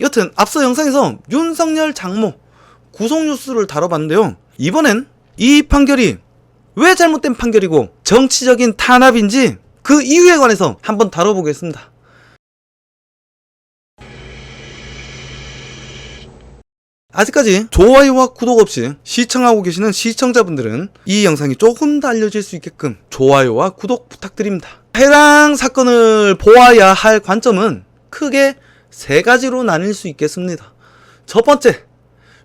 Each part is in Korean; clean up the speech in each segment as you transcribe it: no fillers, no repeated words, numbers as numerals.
여튼 앞서 영상에서 윤석열 장모 구속 뉴스를 다뤄봤는데요. 이번엔 이 판결이 왜 잘못된 판결이고 정치적인 탄압인지 그 이유에 관해서 한번 다뤄보겠습니다. 아직까지 좋아요와 구독 없이 시청하고 계시는 시청자분들은 이 영상이 조금 더 알려질 수 있게끔 좋아요와 구독 부탁드립니다. 해당 사건을 보아야 할 관점은 크게 세 가지로 나뉠 수 있겠습니다. 첫 번째,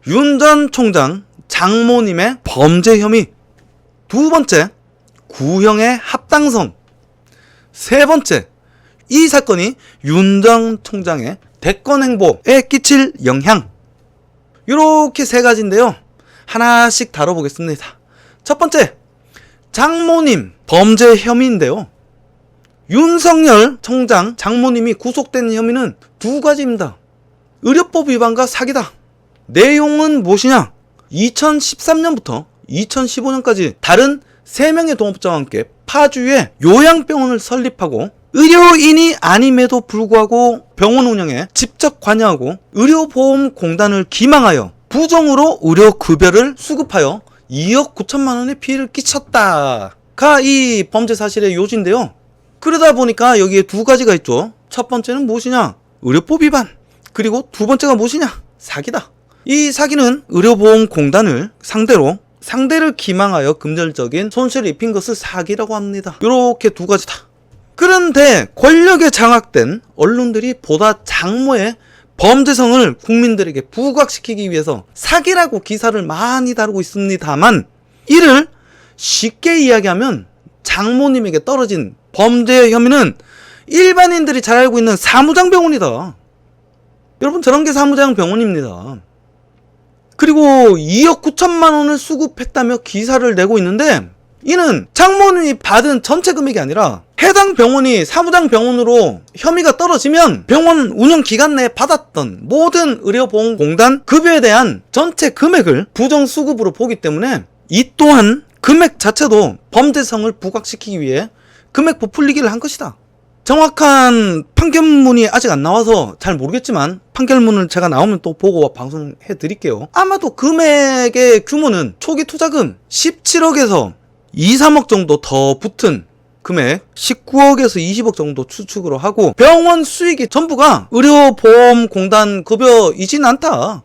윤 전 총장 장모님의 범죄 혐의. 두 번째, 구형의 합당성. 세 번째, 이 사건이 윤 전 총장의 대권 행보에 끼칠 영향. 이렇게 세 가지인데요. 하나씩 다뤄보겠습니다. 첫 번째, 장모님 범죄 혐의인데요. 윤석열 총장 장모님이 구속된 혐의는 두 가지입니다. 의료법 위반과 사기다. 내용은 무엇이냐? 2013년부터 2015년까지 다른 3명의 동업자와 함께 파주에 요양병원을 설립하고 의료인이 아님에도 불구하고 병원 운영에 직접 관여하고 의료보험공단을 기망하여 부정으로 의료급여를 수급하여 2억 9천만 원의 피해를 끼쳤다가 이 범죄 사실의 요지인데요. 그러다 보니까 여기에 두 가지가 있죠. 첫 번째는 무엇이냐? 의료법 위반. 그리고 두 번째가 무엇이냐? 사기다. 이 사기는 의료보험공단을 상대를 기망하여 금전적인 손실을 입힌 것을 사기라고 합니다. 이렇게 두 가지다. 그런데 권력에 장악된 언론들이 보다 장모의 범죄성을 국민들에게 부각시키기 위해서 사기라고 기사를 많이 다루고 있습니다만, 이를 쉽게 이야기하면 장모님에게 떨어진 범죄 혐의는 일반인들이 잘 알고 있는 사무장병원이다. 여러분, 저런 게 사무장병원입니다. 그리고 2억 9천만 원을 수급했다며 기사를 내고 있는데, 이는 장모님이 받은 전체 금액이 아니라 해당 병원이 사무장병원으로 혐의가 떨어지면 병원 운영 기간 내에 받았던 모든 의료보험공단 급여에 대한 전체 금액을 부정수급으로 보기 때문에 이 또한 금액 자체도 범죄성을 부각시키기 위해 금액 부풀리기를 한 것이다. 정확한 판결문이 아직 안 나와서 잘 모르겠지만 판결문을 제가 나오면 또 보고 방송해 드릴게요. 아마도 금액의 규모는 초기 투자금 17억에서 2, 3억 정도 더 붙은 금액 19억에서 20억 정도 추측으로 하고, 병원 수익이 전부가 의료보험공단 급여이진 않다.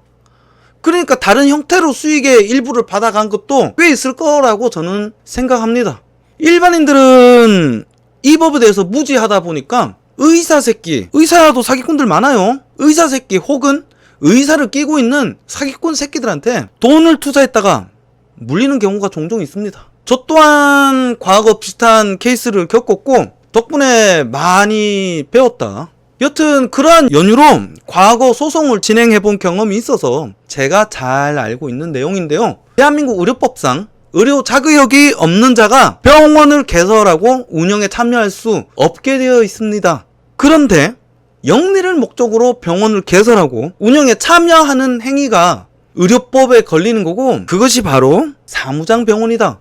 그러니까 다른 형태로 수익의 일부를 받아간 것도 꽤 있을 거라고 저는 생각합니다. 일반인들은 이 법에 대해서 무지하다 보니까 의사 새끼, 의사도 사기꾼들 많아요. 의사 새끼 혹은 의사를 끼고 있는 사기꾼 새끼들한테 돈을 투자했다가 물리는 경우가 종종 있습니다. 저 또한 과거 비슷한 케이스를 겪었고 덕분에 많이 배웠다. 여튼 그러한 연유로 과거 소송을 진행해본 경험이 있어서 제가 잘 알고 있는 내용인데요. 대한민국 의료법상 의료 자격이 없는 자가 병원을 개설하고 운영에 참여할 수 없게 되어 있습니다. 그런데 영리를 목적으로 병원을 개설하고 운영에 참여하는 행위가 의료법에 걸리는 거고, 그것이 바로 사무장병원이다.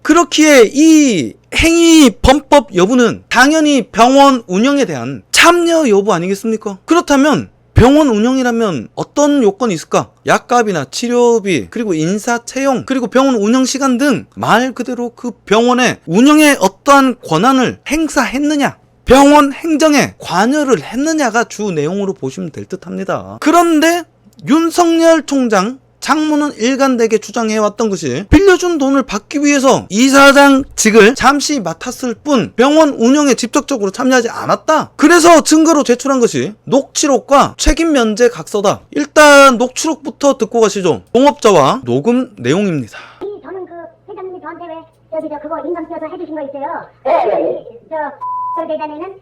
그렇기에 이 행위 범법 여부는 당연히 병원 운영에 대한 참여 여부 아니겠습니까? 그렇다면 병원 운영이라면 어떤 요건이 있을까? 약값이나 치료비, 그리고 인사 채용, 그리고 병원 운영 시간 등 말 그대로 그 병원의 운영에 어떠한 권한을 행사했느냐, 병원 행정에 관여를 했느냐가 주 내용으로 보시면 될 듯 합니다. 그런데 윤석열 총장 장모는 일관되게 주장해왔던 것이 빌려준 돈을 받기 위해서 이사장직을 잠시 맡았을 뿐 병원 운영에 직접적으로 참여하지 않았다. 그래서 증거로 제출한 것이 녹취록과 책임 면제 각서다. 일단 녹취록부터 듣고 가시죠. 동업자와 녹음 내용입니다. 저는 그 회장님이 저한테 왜 그거 인감 써서 해주신 거 있어요. 저 대단에는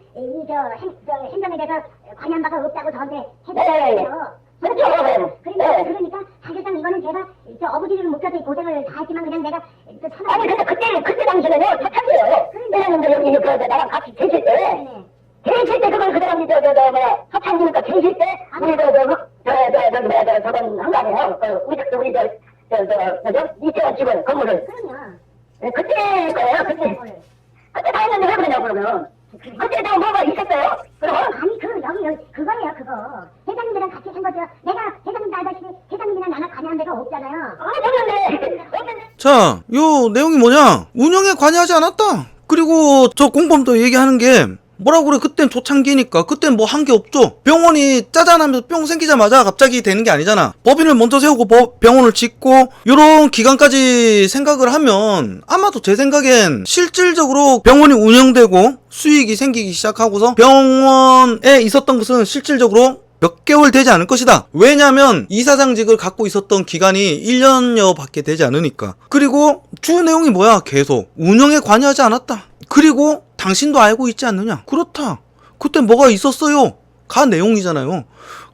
행정에 대해서 관여한 바가 없다고 저한테 해주셨어요. 그러니까 사실상 이거는 제가 어부지리를 묶여서 고생을 다 했지만 그냥 내가 아니 근데 그때 당시는요 사탕이에요. 왜냐면 여기 나랑 같이 계실 때 계실 때 그걸 그 사람이 사탕이니까 계실 때 우리 저건 한 거 아니에요. 우리 이태원 집을 건물을. 그럼요. 그때 거예요. 그때 다 했는데 왜 그러냐고 그러면. 그때 내가 뭐가 있었어요? 그럼? 아니 여기 그거예요. 그거 회장님들이랑 같이 거죠. 내가 회장님도 알다시피 회장님이나 나나 관여한 데가 없잖아요. 없는데. 자, 요 내용이 뭐냐? 운영에 관여하지 않았다. 그리고 저 공범도 얘기하는 게 뭐라고 그래? 그땐 초창기니까 그땐 뭐 한 게 없죠. 병원이 짜잔하면서 뿅 생기자마자 갑자기 되는 게 아니잖아. 법인을 먼저 세우고 병원을 짓고 요런 기간까지 생각을 하면 아마도 제 생각엔 실질적으로 병원이 운영되고 수익이 생기기 시작하고서 병원에 있었던 것은 실질적으로 몇 개월 되지 않을 것이다. 왜냐면 이사장직을 갖고 있었던 기간이 1년여 밖에 되지 않으니까. 그리고 주 내용이 뭐야? 계속 운영에 관여하지 않았다. 그리고 당신도 알고 있지 않느냐? 그렇다. 그때 뭐가 있었어요? 가 내용이잖아요.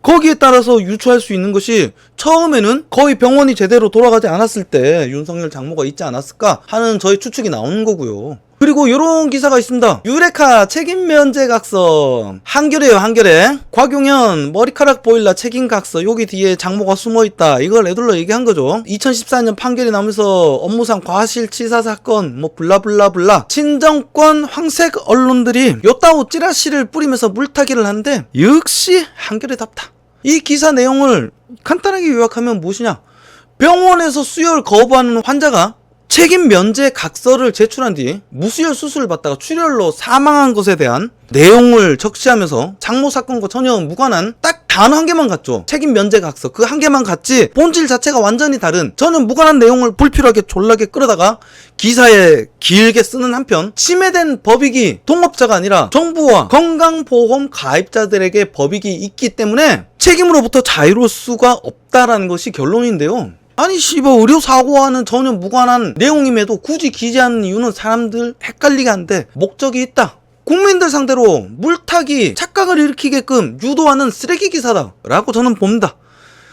거기에 따라서 유추할 수 있는 것이 처음에는 거의 병원이 제대로 돌아가지 않았을 때 윤석열 장모가 있지 않았을까 하는 저희 추측이 나오는 거고요. 그리고 요런 기사가 있습니다. 유레카 책임 면제 각서. 한겨레요, 한겨레. 곽용현 머리카락 보일라 책임 각서. 여기 뒤에 장모가 숨어있다. 이걸 애들로 얘기한 거죠. 2014년 판결이 나면서 업무상 과실치사 사건 뭐 블라블라블라 친정권 황색 언론들이 요따오 찌라시를 뿌리면서 물타기를 하는데 역시 한겨레답다. 이 기사 내용을 간단하게 요약하면 무엇이냐? 병원에서 수혈 거부하는 환자가 책임 면제 각서를 제출한 뒤 무수혈 수술을 받다가 출혈로 사망한 것에 대한 내용을 적시하면서 장모 사건과 전혀 무관한 딱 단어 한 개만 갔죠. 책임 면제 각서 그 한 개만 갔지 본질 자체가 완전히 다른 전혀 무관한 내용을 불필요하게 졸라게 끌어다가 기사에 길게 쓰는 한편 침해된 법익이 동업자가 아니라 정부와 건강보험 가입자들에게 법익이 있기 때문에 책임으로부터 자유로울 수가 없다라는 것이 결론인데요. 아니 씨발 의료사고와는 전혀 무관한 내용임에도 굳이 기재하는 이유는 사람들 헷갈리게 하는데 목적이 있다. 국민들 상대로 물타기 착각을 일으키게끔 유도하는 쓰레기 기사다 라고 저는 봅니다.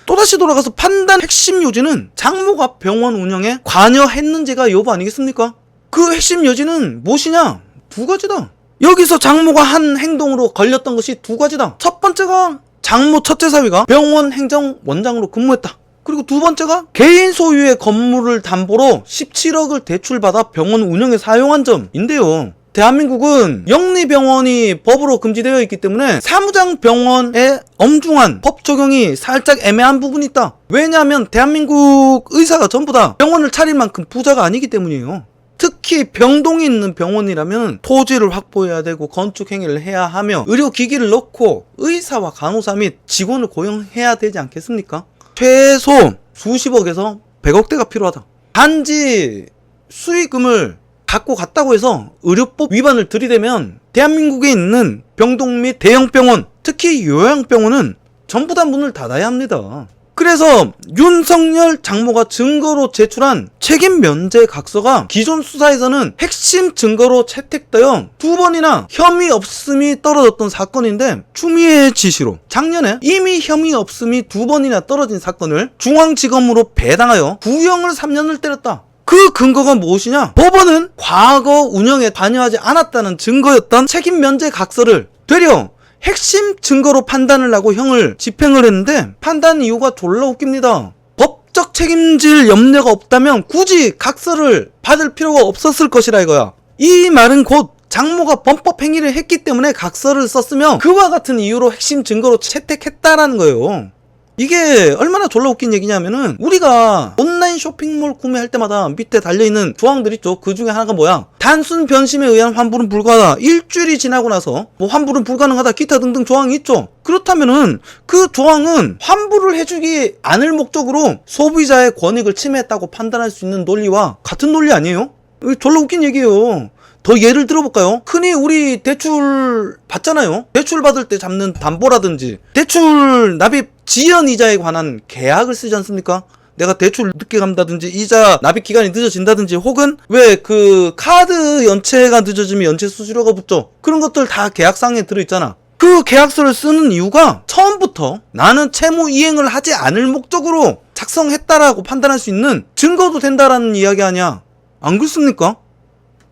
또다시 돌아가서 판단 핵심 요지는 장모가 병원 운영에 관여했는지가 여부 아니겠습니까? 그 핵심 요지는 무엇이냐? 두 가지다. 여기서 장모가 한 행동으로 걸렸던 것이 두 가지다. 첫 번째가 장모 첫째 사위가 병원 행정원장으로 근무했다. 그리고 두 번째가 개인 소유의 건물을 담보로 17억을 대출받아 병원 운영에 사용한 점인데요. 대한민국은 영리병원이 법으로 금지되어 있기 때문에 사무장 병원의 엄중한 법 적용이 살짝 애매한 부분이 있다. 왜냐하면 대한민국 의사가 전부 다 병원을 차릴 만큼 부자가 아니기 때문이에요. 특히 병동이 있는 병원이라면 토지를 확보해야 되고 건축 행위를 해야 하며 의료기기를 넣고 의사와 간호사 및 직원을 고용해야 되지 않겠습니까? 최소 수십억에서 100억대가 필요하다. 단지 수익금을 갖고 갔다고 해서 의료법 위반을 들이대면 대한민국에 있는 병동 및 대형병원, 특히 요양병원은 전부 다 문을 닫아야 합니다. 그래서 윤석열 장모가 증거로 제출한 책임 면제 각서가 기존 수사에서는 핵심 증거로 채택되어 두 번이나 혐의 없음이 떨어졌던 사건인데 추미애 지시로 작년에 이미 혐의 없음이 두 번이나 떨어진 사건을 중앙지검으로 배당하여 구형을 3년을 때렸다. 그 근거가 무엇이냐? 법원은 과거 운영에 관여하지 않았다는 증거였던 책임 면제 각서를 되려 핵심 증거로 판단을 하고 형을 집행을 했는데 판단 이유가 졸라 웃깁니다. 법적 책임질 염려가 없다면 굳이 각서를 받을 필요가 없었을 것이라 이거야. 이 말은 곧 장모가 범법 행위를 했기 때문에 각서를 썼으며 그와 같은 이유로 핵심 증거로 채택했다라는 거예요. 이게 얼마나 졸라 웃긴 얘기냐면은 우리가 온라인 쇼핑몰 구매할 때마다 밑에 달려있는 조항들 있죠. 그 중에 하나가 뭐야? 단순 변심에 의한 환불은 불가하다. 일주일이 지나고 나서 뭐 환불은 불가능하다. 기타 등등 조항이 있죠. 그렇다면은 그 조항은 환불을 해주기 않을 목적으로 소비자의 권익을 침해했다고 판단할 수 있는 논리와 같은 논리 아니에요? 이거 졸라 웃긴 얘기예요. 더 예를 들어볼까요? 흔히 우리 대출 받잖아요. 대출 받을 때 잡는 담보라든지 대출 납입 지연 이자에 관한 계약을 쓰지 않습니까? 내가 대출 늦게 간다든지 이자 납입 기간이 늦어진다든지 혹은 왜 그 카드 연체가 늦어지면 연체 수수료가 붙죠. 그런 것들 다 계약상에 들어있잖아. 그 계약서를 쓰는 이유가 처음부터 나는 채무 이행을 하지 않을 목적으로 작성했다라고 판단할 수 있는 증거도 된다라는 이야기 아니야. 안 그렇습니까?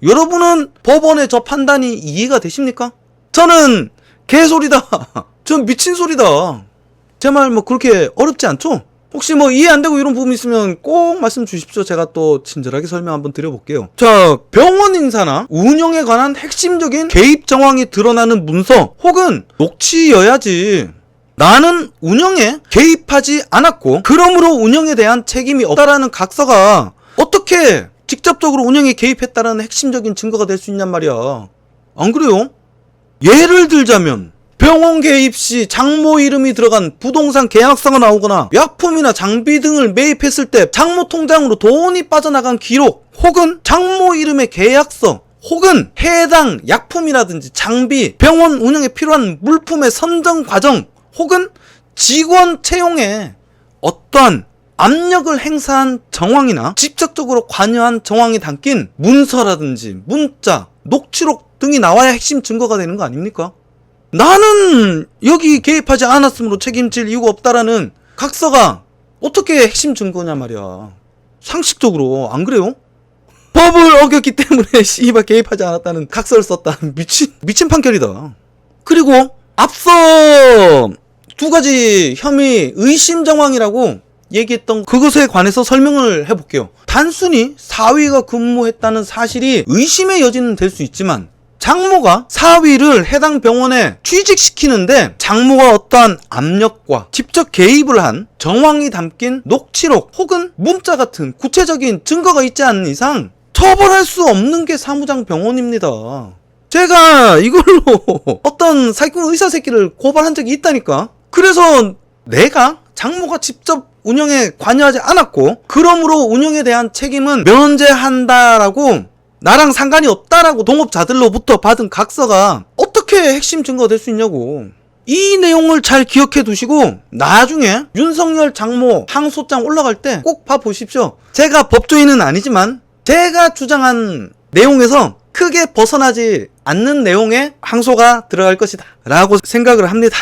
여러분은 법원의 저 판단이 이해가 되십니까? 저는 개소리다. 전 미친 소리다. 제 말 뭐 그렇게 어렵지 않죠? 혹시 뭐 이해 안 되고 이런 부분 있으면 꼭 말씀 주십시오. 제가 또 친절하게 설명 한번 드려볼게요. 자, 병원 인사나 운영에 관한 핵심적인 개입 정황이 드러나는 문서 혹은 녹취여야지 나는 운영에 개입하지 않았고 그러므로 운영에 대한 책임이 없다라는 각서가 어떻게 직접적으로 운영에 개입했다라는 핵심적인 증거가 될 수 있냔 말이야. 안 그래요? 예를 들자면 병원 개입 시 장모 이름이 들어간 부동산 계약서가 나오거나 약품이나 장비 등을 매입했을 때 장모 통장으로 돈이 빠져나간 기록, 혹은 장모 이름의 계약서, 혹은 해당 약품이라든지 장비, 병원 운영에 필요한 물품의 선정 과정, 혹은 직원 채용에 어떠한 압력을 행사한 정황이나 직접적으로 관여한 정황이 담긴 문서라든지 문자, 녹취록 등이 나와야 핵심 증거가 되는 거 아닙니까? 나는 여기 개입하지 않았으므로 책임질 이유가 없다라는 각서가 어떻게 핵심 증거냐 말이야. 상식적으로 안 그래요? 법을 어겼기 때문에 씨발 개입하지 않았다는 각서를 썼다. 미친 판결이다. 그리고 앞서 두 가지 혐의 의심 정황이라고 얘기했던 그것에 관해서 설명을 해볼게요. 단순히 사위가 근무했다는 사실이 의심의 여지는 될 수 있지만 장모가 사위를 해당 병원에 취직시키는데 장모가 어떠한 압력과 직접 개입을 한 정황이 담긴 녹취록 혹은 문자 같은 구체적인 증거가 있지 않는 이상 처벌할 수 없는 게 사무장 병원입니다. 제가 이걸로 어떤 사기꾼 의사 새끼를 고발한 적이 있다니까. 그래서 내가 장모가 직접 운영에 관여하지 않았고 그러므로 운영에 대한 책임은 면제한다라고, 나랑 상관이 없다라고 동업자들로부터 받은 각서가 어떻게 핵심 증거가 될 수 있냐고. 이 내용을 잘 기억해 두시고 나중에 윤석열 장모 항소장 올라갈 때 꼭 봐보십시오. 제가 법조인은 아니지만 제가 주장한 내용에서 크게 벗어나지 않는 내용의 항소가 들어갈 것이다 라고 생각을 합니다.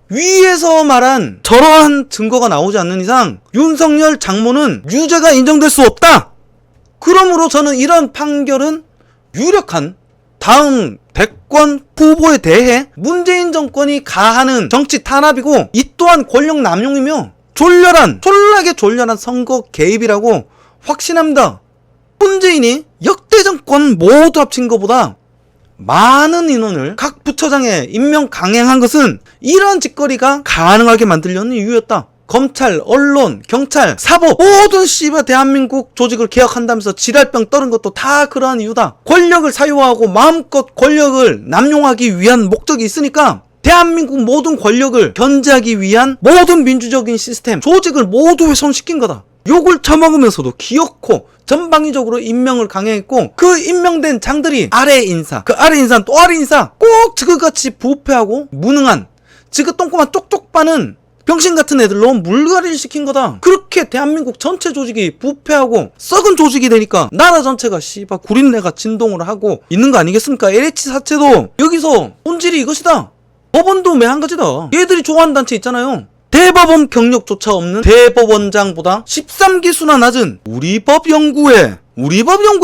위에서 말한 저러한 증거가 나오지 않는 이상 윤석열 장모는 유죄가 인정될 수 없다. 그러므로 저는 이런 판결은 유력한 다음 대권 후보에 대해 문재인 정권이 가하는 정치 탄압이고 이 또한 권력 남용이며 졸라게 졸렬한 선거 개입이라고 확신합니다. 문재인이 역대 정권 모두 합친 것보다 많은 인원을 각 부처장에 임명 강행한 것은 이러한 짓거리가 가능하게 만들려는 이유였다. 검찰, 언론, 경찰, 사법 모든 씨발 대한민국 조직을 개혁한다면서 지랄병 떨은 것도 다 그러한 이유다. 권력을 사유하고 마음껏 권력을 남용하기 위한 목적이 있으니까 대한민국 모든 권력을 견제하기 위한 모든 민주적인 시스템, 조직을 모두 훼손시킨 거다. 욕을 처먹으면서도 기어코 전방위적으로 임명을 강행했고 그 임명된 장들이 아래 인사, 그 아래 인사는 또 아래 인사 꼭 지그같이 부패하고 무능한 지그 똥꼬만 쪽쪽 빠는 병신 같은 애들로 물갈이를 시킨 거다. 그렇게 대한민국 전체 조직이 부패하고 썩은 조직이 되니까 나라 전체가 씨발 구린내가 진동을 하고 있는 거 아니겠습니까? LH 사채도 여기서 본질이 이것이다. 법원도 매한가지다. 얘들이 좋아하는 단체 있잖아요. 대법원 경력조차 없는 대법원장보다 13기수나 낮은 우리법연구회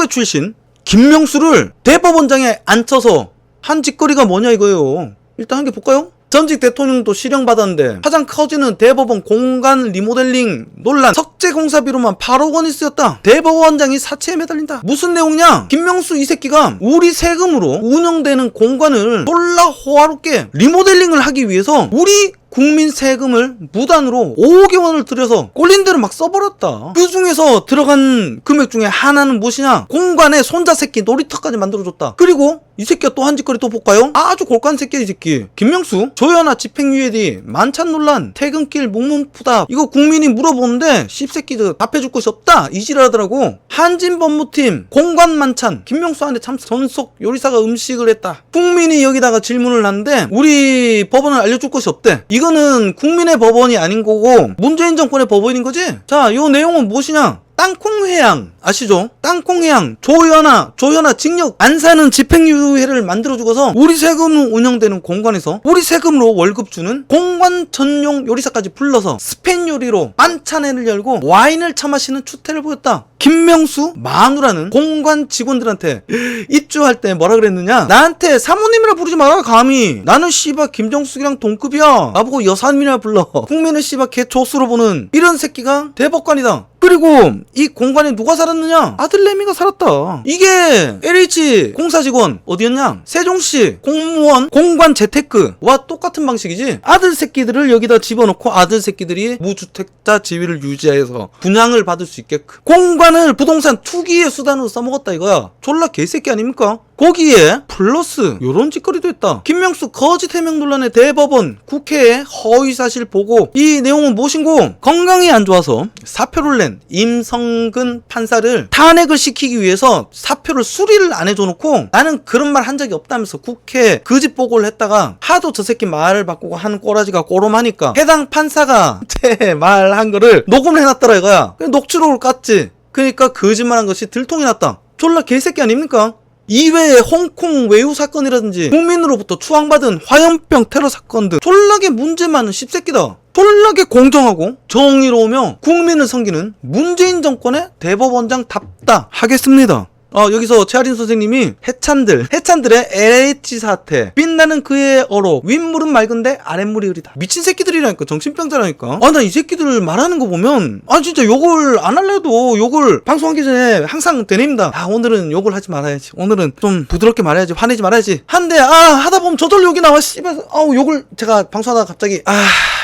출신 김명수를 대법원장에 앉혀서 한 짓거리가 뭐냐 이거예요. 일단 한 개 볼까요? 전직 대통령도 실형받았는데 가장 커지는 대법원 공간 리모델링 논란 석재공사비로만 8억 원이 쓰였다. 대법원장이 사채에 매달린다. 무슨 내용이냐? 김명수 이 새끼가 우리 세금으로 운영되는 공간을 졸라 호화롭게 리모델링을 하기 위해서 우리 국민 세금을 무단으로 5억여 원을 들여서 꼴린 대로 막 써버렸다. 그 중에서 들어간 금액 중에 하나는 무엇이냐? 공간에 손자 새끼 놀이터까지 만들어줬다. 그리고 이 새끼가 또 한 짓거리 또 볼까요? 아주 골간 새끼야 이 새끼. 김명수 조현아 집행유예 뒤 만찬 논란 퇴근길 묵문푸답 이거 국민이 물어보는데 씹새끼들 답해줄 것이 없다 이지랄하더라고. 한진법무팀 공간 만찬 김명수 안에 참 전속 요리사가 음식을 했다. 국민이 여기다가 질문을 하는데 우리 법원을 알려줄 것이 없대. 이거는 국민의 법원이 아닌 거고 문재인 정권의 법원인 거지. 자, 요 내용은 무엇이냐? 땅콩회양 아시죠? 땅콩회양 조현아 징역 안 사는 집행유예를 만들어주고서 우리 세금으로 운영되는 공간에서 우리 세금으로 월급 주는 공간 전용 요리사까지 불러서 스페인 요리로 만찬회를 열고 와인을 처마시는 추태를 보였다. 김명수 마누라는 공간 직원들한테 입주할 때 뭐라 그랬느냐? 나한테 사모님이라 부르지 마라 감히. 나는 씨발 김정숙이랑 동급이야. 나보고 여사님이라 불러. 국민을 씨발 개 조수로 보는 이런 새끼가 대법관이다. 그리고 이 공간에 누가 살았느냐? 아들 레미가 살았다. 이게 LH 공사 직원 어디였냐? 세종시 공무원 공관 재테크와 똑같은 방식이지. 아들 새끼들을 여기다 집어넣고 아들 새끼들이 무주택자 지위를 유지해서 분양을 받을 수 있게끔 공간을 부동산 투기의 수단으로 써먹었다 이거야. 졸라 개새끼 아닙니까? 거기에 플러스 요런 짓거리도 했다. 김명수 거짓 해명 논란의 대법원 국회에 허위사실 보고 이 내용은 무엇인고? 건강이 안 좋아서 사표를 낸 임성근 판사를 탄핵을 시키기 위해서 사표를 수리를 안 해줘놓고 나는 그런 말 한 적이 없다면서 국회 거짓 보고를 했다가 하도 저 새끼 말을 바꾸고 하는 꼬라지가 꼬롬하니까 해당 판사가 제 말 한 거를 녹음을 해놨더라 이거야. 녹취록을 깠지. 그러니까 거짓말한 것이 들통이 났다. 졸라 개새끼 아닙니까? 이외에 홍콩 외유 사건이라든지 국민으로부터 추앙받은 화염병 테러 사건 등 졸라게 문제 많은 씹새끼다. 졸라게 공정하고 정의로우며 국민을 섬기는 문재인 정권의 대법원장답다 하겠습니다. 여기서 최아린 선생님이 해찬들의 LH 사태 빛나는 그의 어록 윗물은 맑은데 아랫물이 흐리다. 미친 새끼들이라니까. 정신병자라니까. 나 이 새끼들 말하는 거 보면 진짜 욕을 안 할래도 욕을 방송하기 전에 항상 되뇌입니다. 오늘은 욕을 하지 말아야지. 오늘은 좀 부드럽게 말해야지. 화내지 말아야지. 한데 하다 보면 저절로 욕이 나와. 씨발 욕을 제가 방송하다가 갑자기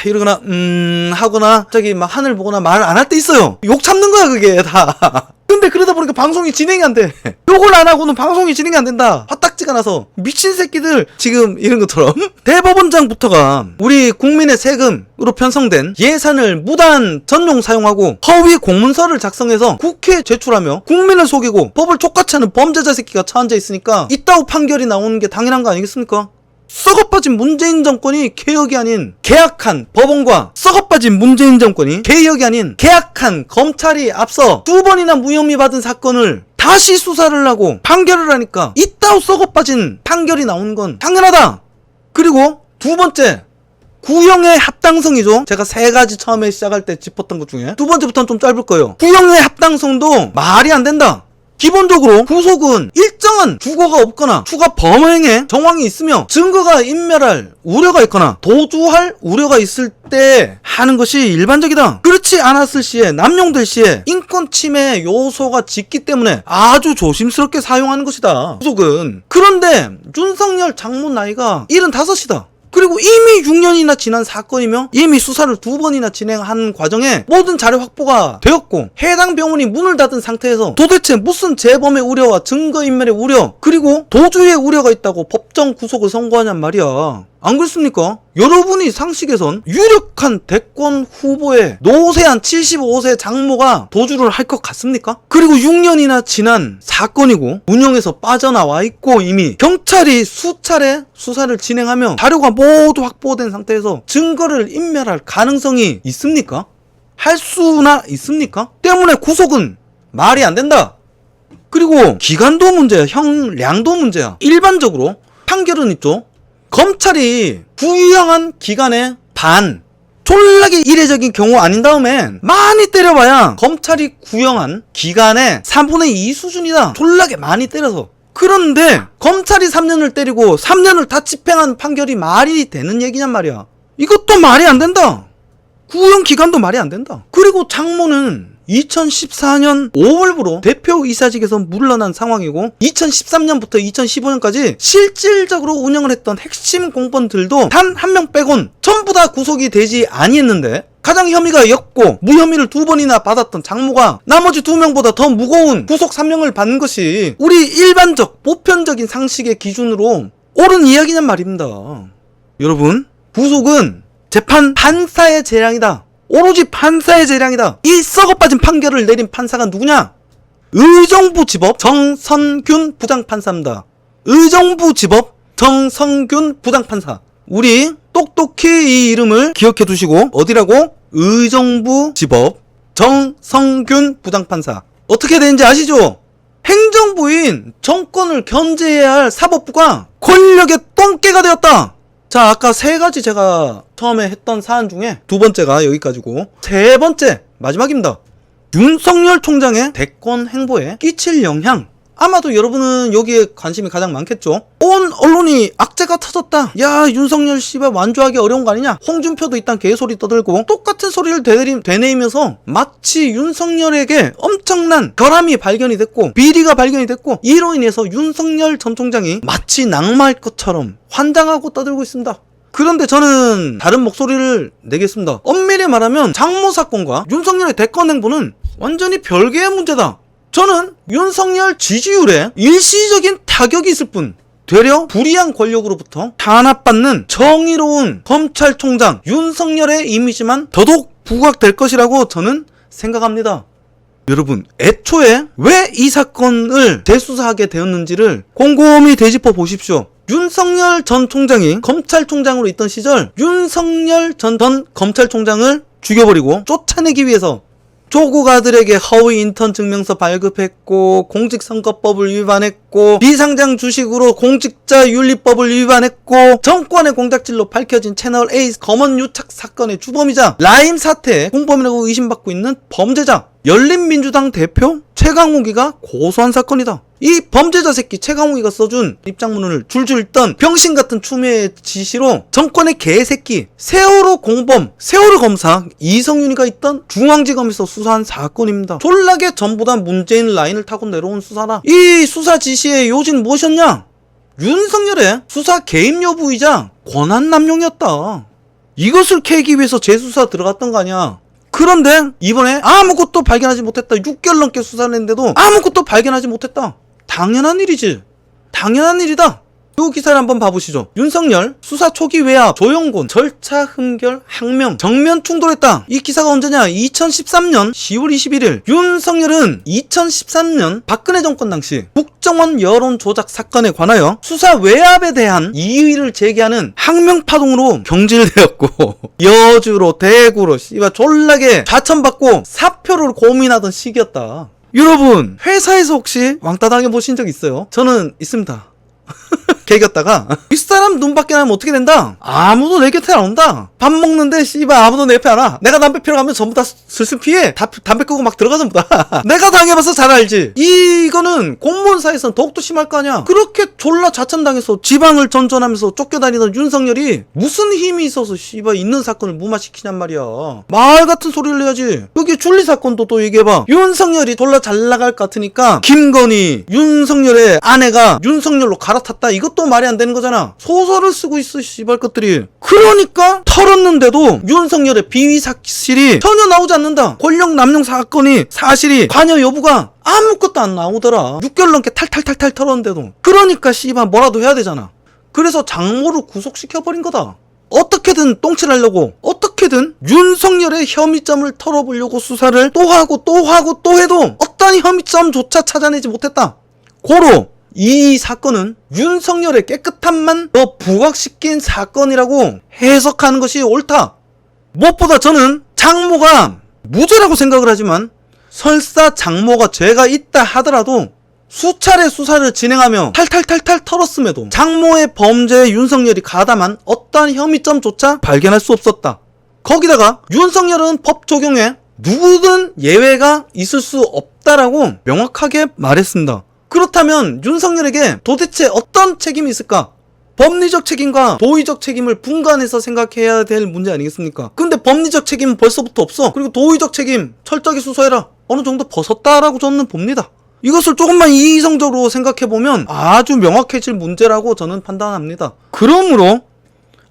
이러거나 하거나 갑자기 막 하늘 보거나 말을 안 할 때 있어요. 욕 참는 거야 그게 다. 근데 그러다 보니까 방송이 진행이 안 돼. 욕을 안 하고는 방송이 진행이 안 된다. 화딱지가 나서 미친 새끼들 지금 이런 것처럼 대법원장부터가 우리 국민의 세금으로 편성된 예산을 무단 전용 사용하고 허위 공문서를 작성해서 국회에 제출하며 국민을 속이고 법을 족같이 하는 범죄자 새끼가 처앉아 있으니까 이따오 판결이 나오는 게 당연한 거 아니겠습니까? 썩어빠진 문재인 정권이 개혁이 아닌 계약한 법원과 썩어빠진 문재인 정권이 개혁이 아닌 계약한 검찰이 앞서 2번이나 무혐의 받은 사건을 다시 수사를 하고 판결을 하니까 이따오 썩어빠진 판결이 나오는 건 당연하다. 그리고 두 번째, 구형의 합당성이죠. 제가 3가지 처음에 시작할 때 짚었던 것 중에 두 번째부터는 좀 짧을 거예요. 구형의 합당성도 말이 안 된다. 기본적으로 구속은 일정한 주거가 없거나 추가 범행의 정황이 있으며 증거가 인멸할 우려가 있거나 도주할 우려가 있을 때 하는 것이 일반적이다. 그렇지 않았을 시에 남용될 시에 인권 침해 요소가 짙기 때문에 아주 조심스럽게 사용하는 것이다. 구속은. 그런데 윤석열 장모 나이가 75이다. 그리고 이미 6년이나 지난 사건이며 이미 수사를 2번이나 진행한 과정에 모든 자료 확보가 되었고 해당 병원이 문을 닫은 상태에서 도대체 무슨 재범의 우려와 증거인멸의 우려 그리고 도주의 우려가 있다고 법정 구속을 선고하냔 말이야. 안 그렇습니까? 여러분이 상식에선 유력한 대권 후보의 노세한 75세 장모가 도주를 할 것 같습니까? 그리고 6년이나 지난 사건이고 운영에서 빠져나와 있고 이미 경찰이 수차례 수사를 진행하며 자료가 모두 확보된 상태에서 증거를 인멸할 가능성이 있습니까? 할 수나 있습니까? 때문에 구속은 말이 안 된다. 그리고 기간도 문제야. 형량도 문제야. 일반적으로 판결은 있죠. 검찰이 구형한 기간의 반 졸라게 이례적인 경우 아닌 다음엔 많이 때려봐야 검찰이 구형한 기간의 3분의 2 수준이다. 졸라게 많이 때려서. 그런데 검찰이 3년을 때리고 3년을 다 집행한 판결이 말이 되는 얘기냔 말이야. 이것도 말이 안 된다. 구형 기간도 말이 안 된다. 그리고 장모는 2014년 5월부로 대표이사직에서 물러난 상황이고 2013년부터 2015년까지 실질적으로 운영을 했던 핵심 공무원들도 단 한 명 빼곤 전부 다 구속이 되지 아니했는데 가장 혐의가 였고 무혐의를 2번이나 받았던 장모가 나머지 2명보다 더 무거운 구속 3명을 받는 것이 우리 일반적 보편적인 상식의 기준으로 옳은 이야기냔 말입니다. 여러분, 구속은 재판 판사의 재량이다. 오로지 판사의 재량이다. 이 썩어빠진 판결을 내린 판사가 누구냐? 의정부지법 정선균 부장판사입니다. 의정부지법 정선균 부장판사. 우리 똑똑히 이 이름을 기억해 두시고 어디라고? 의정부지법 정선균 부장판사. 어떻게 되는지 아시죠? 행정부인 정권을 견제해야 할 사법부가 권력의 똥개가 되었다. 자, 아까 3가지 제가 처음에 했던 사안 중에 2번째가 여기까지고 3번째 마지막입니다. 윤석열 총장의 대권 행보에 끼칠 영향. 아마도 여러분은 여기에 관심이 가장 많겠죠. 온 언론이 악재가 터졌다. 야, 윤석열 씨발 완주하기 어려운 거 아니냐. 홍준표도 일단 개소리 떠들고 똑같은 소리를 되뇌이면서 마치 윤석열에게 엄청난 결함이 발견이 됐고 비리가 발견이 됐고 이로 인해서 윤석열 전 총장이 마치 낙마할 것처럼 환장하고 떠들고 있습니다. 그런데 저는 다른 목소리를 내겠습니다. 엄밀히 말하면 장모 사건과 윤석열의 대권 행보는 완전히 별개의 문제다. 저는 윤석열 지지율에 일시적인 타격이 있을 뿐 되려 불이한 권력으로부터 탄압받는 정의로운 검찰총장 윤석열의 이미지만 더더욱 부각될 것이라고 저는 생각합니다. 여러분, 애초에 왜 이 사건을 재수사하게 되었는지를 곰곰이 되짚어 보십시오. 윤석열 전 총장이 검찰총장으로 있던 시절 윤석열 전 검찰총장을 죽여버리고 쫓아내기 위해서 조국 아들에게 허위 인턴 증명서 발급했고 공직선거법을 위반했고 비상장 주식으로 공직자윤리법을 위반했고 정권의 공작질로 밝혀진 채널A 검언 유착 사건의 주범이자 라임 사태의 공범이라고 의심받고 있는 범죄자 열린민주당 대표 최강욱이가 고소한 사건이다. 이 범죄자 새끼 최강욱이가 써준 입장문을 줄줄 읽던 병신같은 추미애의 지시로 정권의 개새끼 세월호 공범 세월호 검사 이성윤이가 있던 중앙지검에서 수사한 사건입니다. 졸라게 전부 다 문재인 라인을 타고 내려온 수사다. 이 수사 지시의 요지는 무엇이었냐? 윤석열의 수사 개입 여부이자 권한 남용이었다. 이것을 캐기 위해서 재수사 들어갔던 거 아니야. 그런데 이번에 아무것도 발견하지 못했다. 6개월 넘게 수사를 했는데도 아무것도 발견하지 못했다. 당연한 일이지. 당연한 일이다. 이 기사를 한번 봐보시죠. 윤석열 수사 초기 외압 조영곤 절차 흠결 항명 정면 충돌했다. 이 기사가 언제냐? 2013년 10월 21일 윤석열은 2013년 박근혜 정권 당시 국정원 여론 조작 사건에 관하여 수사 외압에 대한 이의를 제기하는 항명파동으로 경질되었고 여주로 대구로 씨발 졸라게 좌천받고 사표를 고민하던 시기였다. 여러분, 회사에서 혹시 왕따 당해보신 적 있어요? 저는 있습니다. 개겼다가 윗사람 눈 밖에 나면 어떻게 된다? 아무도 내 곁에 안 온다. 밥 먹는데 씨발 아무도 내 옆에 안 와. 내가 담배 피러 가면 전부 다 슬슬 피해. 담배 끄고 막 들어가 전부 다. 내가 당해봐서 잘 알지. 이거는 공무원사에서는 더욱더 심할 거 아니야. 그렇게 졸라 좌천당해서 지방을 전전하면서 쫓겨다니던 윤석열이 무슨 힘이 있어서 씨발 있는 사건을 무마시키냔 말이야. 말 같은 소리를 내야지. 여기 줄리 사건도 또 얘기해봐. 윤석열이 졸라 잘 나갈 것 같으니까 김건희 윤석열의 아내가 윤석열로 갈아탔다. 이것도 말이 안 되는 거잖아. 소설을 쓰고 있어 씨발 것들이. 그러니까 털었는데도 윤석열의 비위 사실이 전혀 나오지 않는다. 권력 남용 사건이 사실이 관여 여부가 아무것도 안 나오더라. 6개월 넘게 탈탈탈탈 털었는데도. 그러니까 씨발 뭐라도 해야 되잖아. 그래서 장모를 구속시켜버린 거다. 어떻게든 똥칠하려고 어떻게든 윤석열의 혐의점을 털어보려고 수사를 또 하고 또 하고 또 해도 어떤 혐의점조차 찾아내지 못했다. 고로 이 사건은 윤석열의 깨끗함만 더 부각시킨 사건이라고 해석하는 것이 옳다. 무엇보다 저는 장모가 무죄라고 생각을 하지만 설사 장모가 죄가 있다 하더라도 수차례 수사를 진행하며 탈탈탈탈 털었음에도 장모의 범죄에 윤석열이 가담한 어떠한 혐의점조차 발견할 수 없었다. 거기다가 윤석열은 법 적용에 누구든 예외가 있을 수 없다라고 명확하게 말했습니다. 그렇다면 윤석열에게 도대체 어떤 책임이 있을까? 법리적 책임과 도의적 책임을 분간해서 생각해야 될 문제 아니겠습니까? 근데 법리적 책임은 벌써부터 없어. 그리고 도의적 책임 철저하게 수사해라. 어느 정도 벗었다라고 저는 봅니다. 이것을 조금만 이성적으로 생각해보면 아주 명확해질 문제라고 저는 판단합니다. 그러므로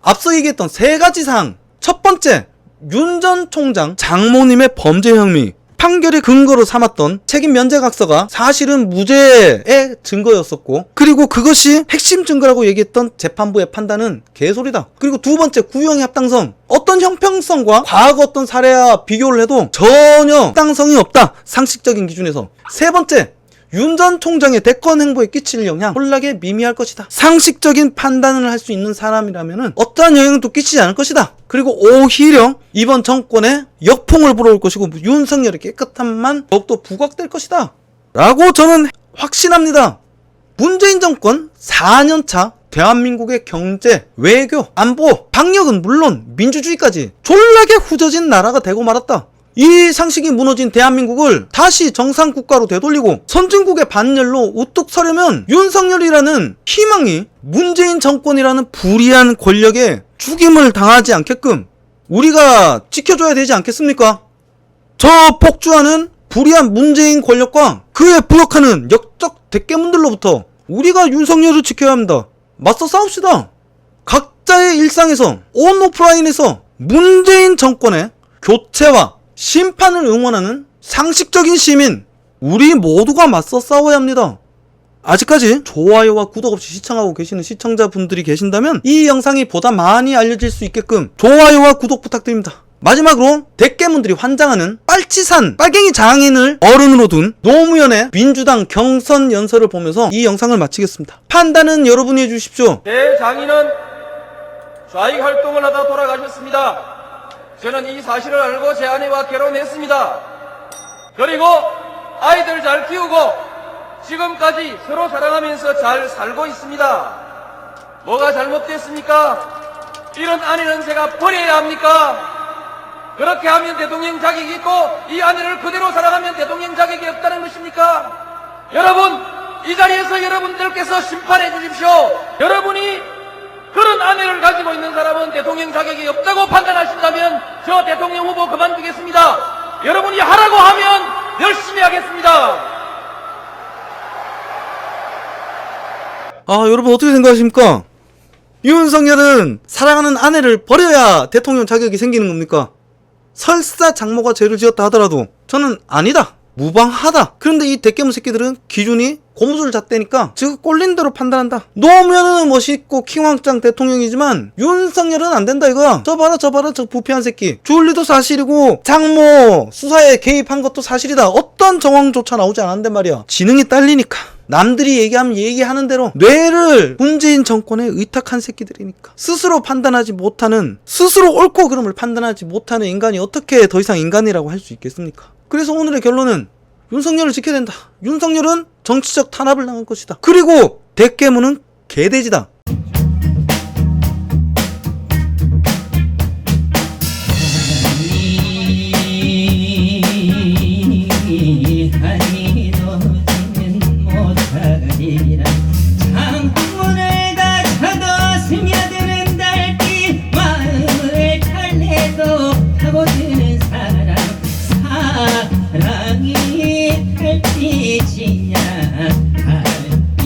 앞서 얘기했던 세 가지 사항. 첫 번째, 윤 전 총장 장모님의 범죄 혐의 판결의 근거로 삼았던 책임 면제각서가 사실은 무죄의 증거였었고, 그리고 그것이 핵심 증거라고 얘기했던 재판부의 판단은 개소리다. 그리고 두 번째, 구형의 합당성. 어떤 형평성과 과거 어떤 사례와 비교를 해도 전혀 합당성이 없다. 상식적인 기준에서. 세 번째, 윤 전 총장의 대권 행보에 끼칠 영향 혼락에 미미할 것이다. 상식적인 판단을 할 수 있는 사람이라면 어떠한 영향도 끼치지 않을 것이다. 그리고 오히려 이번 정권에 역풍을 불어올 것이고 윤석열의 깨끗함만 더욱더 부각될 것이다 라고 저는 확신합니다. 문재인 정권 4년차 대한민국의 경제, 외교, 안보, 방역은 물론 민주주의까지 졸라게 후져진 나라가 되고 말았다. 이 상식이 무너진 대한민국을 다시 정상국가로 되돌리고 선진국의 반열로 우뚝 서려면 윤석열이라는 희망이 문재인 정권이라는 불의한 권력에 죽임을 당하지 않게끔 우리가 지켜줘야 되지 않겠습니까? 저 폭주하는 불의한 문재인 권력과 그에 부역하는 역적 대깨문들로부터 우리가 윤석열을 지켜야 합니다. 맞서 싸웁시다. 각자의 일상에서 온 오프라인에서 문재인 정권의 교체와 심판을 응원하는 상식적인 시민 우리 모두가 맞서 싸워야 합니다. 아직까지 좋아요와 구독 없이 시청하고 계시는 시청자분들이 계신다면 이 영상이 보다 많이 알려질 수 있게끔 좋아요와 구독 부탁드립니다. 마지막으로 대깨문들이 환장하는 빨치산 빨갱이 장인을 어른으로 둔 노무현의 민주당 경선 연설을 보면서 이 영상을 마치겠습니다. 판단은 여러분이 해주십시오. 대장인은 좌익 활동을 하다 돌아가셨습니다. 저는 이 사실을 알고 제 아내와 결혼했습니다. 그리고 아이들 잘 키우고 지금까지 서로 사랑하면서 잘 살고 있습니다. 뭐가 잘못됐습니까? 이런 아내는 제가 버려야 합니까? 그렇게 하면 대통령 자격이 있고 이 아내를 그대로 사랑하면 대통령 자격이 없다는 것입니까? 여러분, 이 자리에서 여러분들께서 심판해 주십시오. 여러분이 그런 아내를 가지고 있는 사람은 대통령 자격이 없다고 판단하신다면 저 대통령 후보 그만두겠습니다. 여러분이 하라고 하면 열심히 하겠습니다. 여러분 어떻게 생각하십니까? 윤석열은 사랑하는 아내를 버려야 대통령 자격이 생기는 겁니까? 설사 장모가 죄를 지었다 하더라도 저는 아니다, 무방하다. 그런데 이 대깨문 새끼들은 기준이 고무줄 잣대니까 지금 꼴린 대로 판단한다. 노무현은 멋있고 킹왕짱 대통령이지만 윤석열은 안 된다 이거야. 저 봐라 저 부패한 새끼. 줄리도 사실이고 장모 수사에 개입한 것도 사실이다. 어떤 정황조차 나오지 않았는데 말이야. 지능이 딸리니까 남들이 얘기하면 얘기하는 대로 뇌를 문재인 정권에 의탁한 새끼들이니까 스스로 판단하지 못하는, 스스로 옳고 그름을 판단하지 못하는 인간이 어떻게 더 이상 인간이라고 할 수 있겠습니까? 그래서 오늘의 결론은 윤석열을 지켜야 된다. 윤석열은 정치적 탄압을 당한 것이다. 그리고 대깨문은 개돼지다.